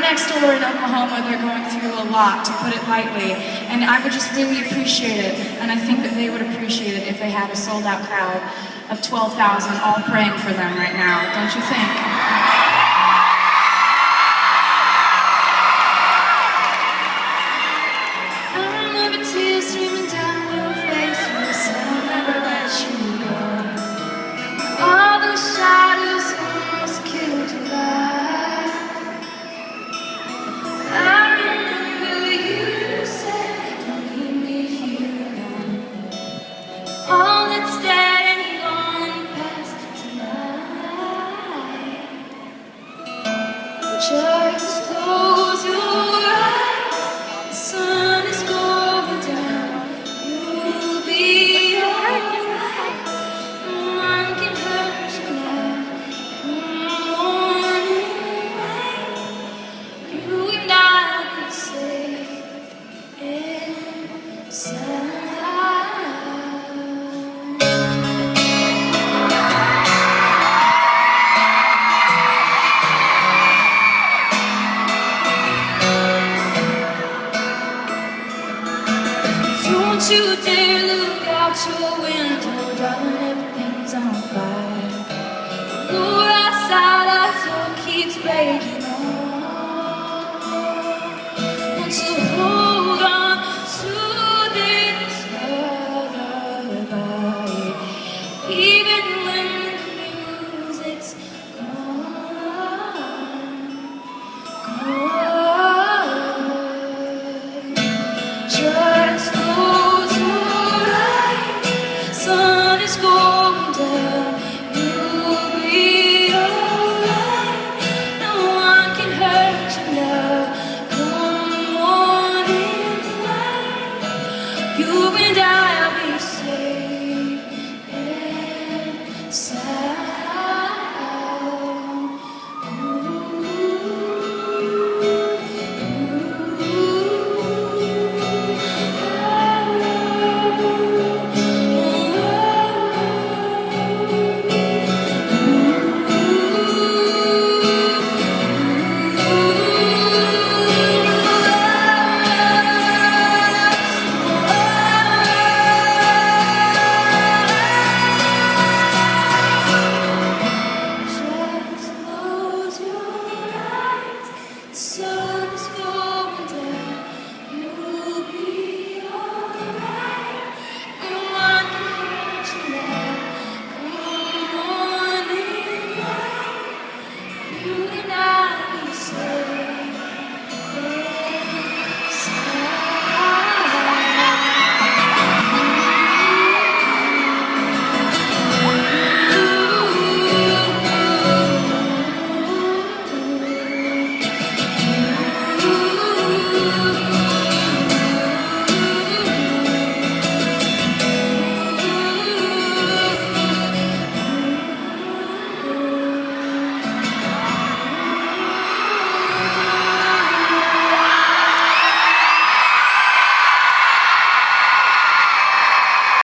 next door in Oklahoma, they're going through a lot, to put it lightly, and I would just really appreciate it, and I think that they would appreciate it if they had a sold-out crowd of 12,000 all praying for them right now, don't you think? I remember tears streaming down your face when you said I'll never let you go. All those shadows almost killed your life. I remember you said, don't leave me here alone. All that's dead and gone and past tonight. Just close your eyes, the sun is going down. You'll be alright, no one can hurt you now. Morning rain, you and I will safe inside. Don't you dare look out your window, darling, everything's on fire. The war outside our door keeps raging on. Want to hold on to this lullaby, even when the music's gone. Just close your eyes, sun is going down. You'll be alright, no one can hurt you now. Come morning light, you and I